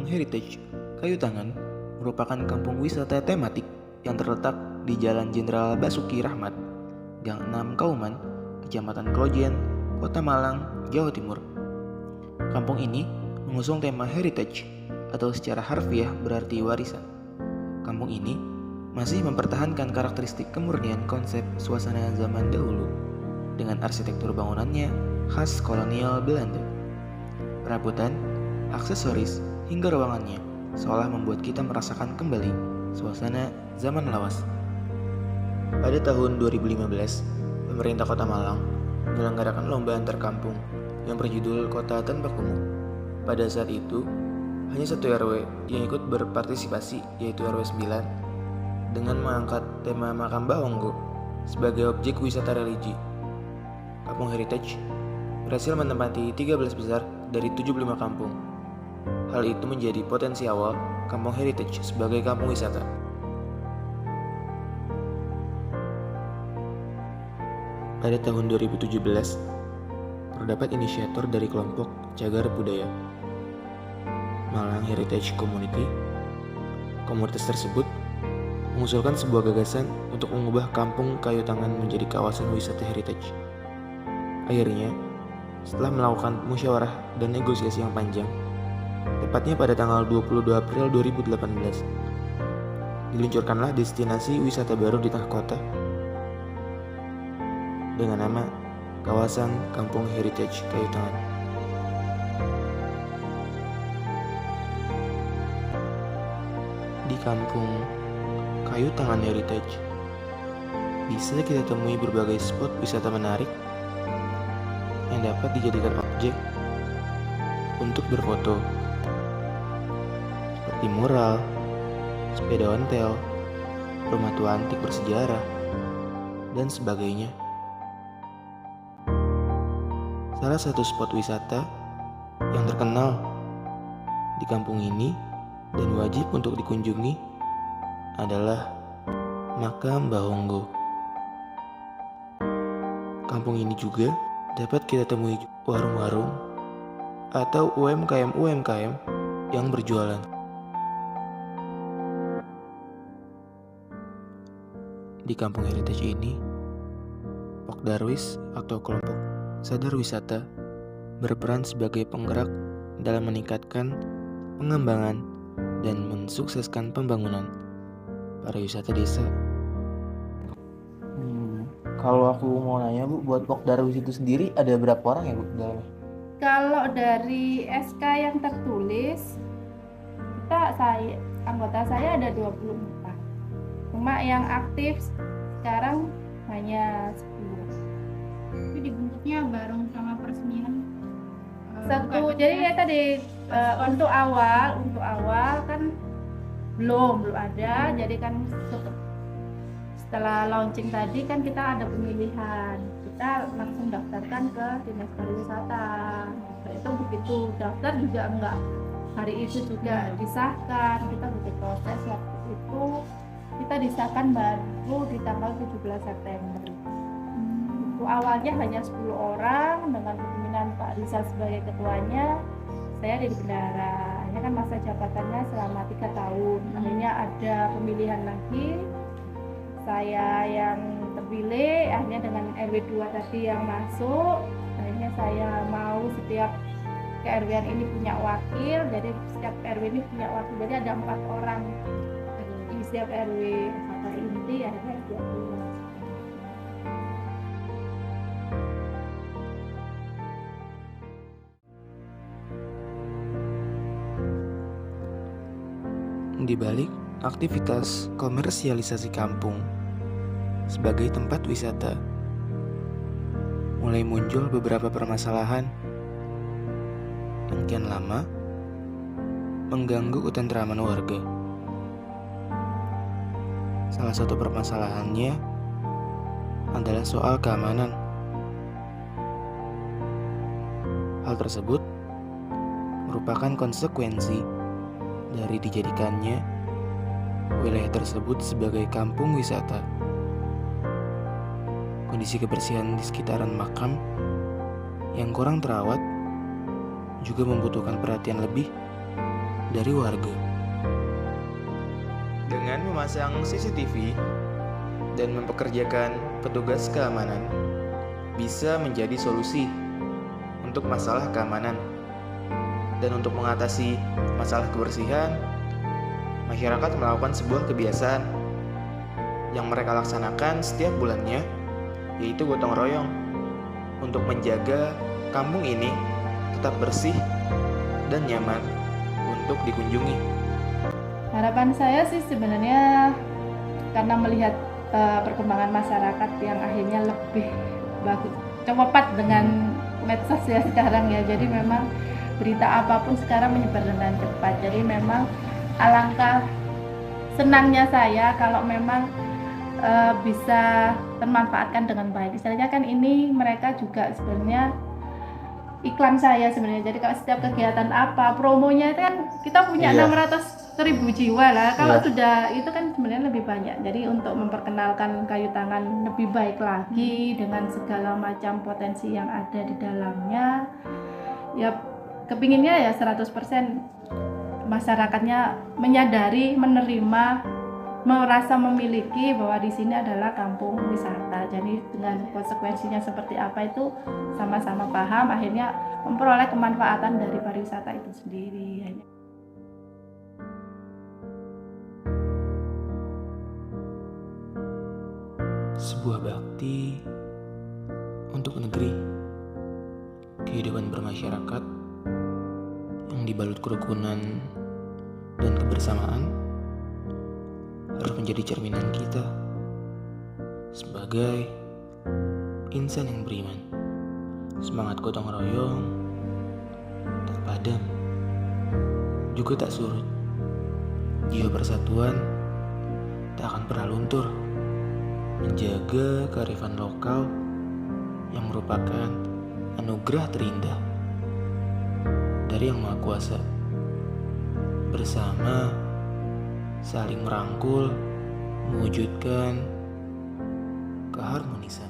Kampung Heritage Kayu Tangan merupakan kampung wisata tematik yang terletak di Jalan Jenderal Basuki Rahmat, Gang 6 Kauman, Kecamatan Klojen, Kota Malang, Jawa Timur. Kampung ini mengusung tema heritage atau secara harfiah berarti warisan. Kampung ini masih mempertahankan karakteristik kemurnian konsep suasana zaman dahulu dengan arsitektur bangunannya khas kolonial Belanda. Perabotan, aksesoris, hingga ruangannya seolah membuat kita merasakan kembali suasana zaman lawas. Pada tahun 2015, pemerintah Kota Malang menyelenggarakan lomba antar kampung yang berjudul Kota Tanpa Kumuh. Pada saat itu, hanya satu RW yang ikut berpartisipasi, yaitu RW 9, dengan mengangkat tema makam Mbah Onggo sebagai objek wisata religi. Kampung Heritage berhasil menempati 13 besar dari 75 kampung. Hal itu menjadi potensi awal Kampung Heritage sebagai kampung wisata. Pada tahun 2017, terdapat inisiator dari kelompok Cagar Budaya Malang Heritage Community. Komunitas tersebut mengusulkan sebuah gagasan untuk mengubah kampung Kayu Tangan menjadi kawasan wisata heritage. Akhirnya, setelah melakukan musyawarah dan negosiasi yang panjang, tepatnya pada tanggal 22 April 2018, diluncurkanlah destinasi wisata baru di tengah kota dengan nama Kawasan Kampung Heritage Kayu Tangan. Di Kampung Kayu Tangan Heritage bisa kita temui berbagai spot wisata menarik yang dapat dijadikan objek untuk berfoto, seperti mural, sepeda ontel, rumah tua antik bersejarah, dan sebagainya. Salah satu spot wisata yang terkenal di kampung ini dan wajib untuk dikunjungi adalah makam Mbah Onggo. Kampung ini juga dapat kita temui warung-warung atau UMKM yang berjualan. Di Kampung Heritage ini, Pokdarwis atau kelompok sadar wisata berperan sebagai penggerak dalam meningkatkan pengembangan dan mensukseskan pembangunan pariwisata desa. Kalau aku mau nanya Bu, buat Pokdarwis itu sendiri ada berapa orang ya Bu dalamnya? Kalau dari SK yang tertulis, anggota saya ada 24. Cuma yang aktif sekarang hanya 10. Itu dibentuknya bareng sama peresmian Satu, jadi ya tadi untuk awal kan belum ada, jadi kan setelah launching tadi kan kita ada pemilihan, kita langsung daftarkan ke Dinas Pariwisata. Itu begitu daftar juga enggak hari itu juga disahkan, kita butuh proses. Waktu itu kita disahkan baru di tanggal 17 September. Itu awalnya hanya 10 orang dengan kepemimpinan Pak Rizal sebagai ketuanya. Saya jadi bendahara. Ini kan masa jabatannya selama 3 tahun. Akhirnya ada pemilihan lagi. Saya yang terpilih, akhirnya dengan RW 2 tadi yang masuk, akhirnya saya mau setiap KRW ini punya wakil, jadi setiap RW ini punya wakil, jadi ada 4 orang di setiap RW. Kata inti akhirnya 20. Di balik aktivitas komersialisasi kampung sebagai tempat wisata, mulai muncul beberapa permasalahan yang kian lama mengganggu ketentraman warga. Salah satu permasalahannya adalah soal keamanan. Hal tersebut merupakan konsekuensi dari dijadikannya wilayah tersebut sebagai kampung wisata. Kondisi kebersihan di sekitaran makam yang kurang terawat juga membutuhkan perhatian lebih dari warga. Dengan memasang CCTV dan mempekerjakan petugas keamanan bisa menjadi solusi untuk masalah keamanan. Dan untuk mengatasi masalah kebersihan, masyarakat melakukan sebuah kebiasaan yang mereka laksanakan setiap bulannya, yaitu gotong royong untuk menjaga kampung ini tetap bersih dan nyaman untuk dikunjungi. Harapan saya sih sebenarnya karena melihat perkembangan masyarakat yang akhirnya lebih bagus, cepat dengan medsos ya sekarang ya. Jadi memang berita apapun sekarang menyebar dengan cepat. Jadi memang alangkah senangnya saya kalau memang bisa termanfaatkan dengan baik. Istilahnya kan ini mereka juga sebenarnya iklan saya sebenarnya. Jadi kalau setiap kegiatan apa promonya itu kan kita punya 600.000 jiwa lah. Kalau sudah itu kan sebenarnya lebih banyak. Jadi untuk memperkenalkan kayu tangan lebih baik lagi dengan segala macam potensi yang ada di dalamnya, ya kepinginnya ya 100% masyarakatnya menyadari, menerima, merasa memiliki bahwa di sini adalah kampung wisata. Jadi dengan konsekuensinya seperti apa itu sama-sama paham, akhirnya memperoleh kemanfaatan dari pariwisata itu sendiri. Sebuah bakti untuk negeri, kehidupan bermasyarakat yang dibalut kerukunan dan kebersamaan harus menjadi cerminan kita sebagai insan yang beriman. Semangat gotong royong tak padam, juga tak surut. Jiwa persatuan tak akan pernah luntur, menjaga kearifan lokal yang merupakan anugerah terindah dari Yang Maha Kuasa. Bersama saling merangkul, mewujudkan keharmonisan.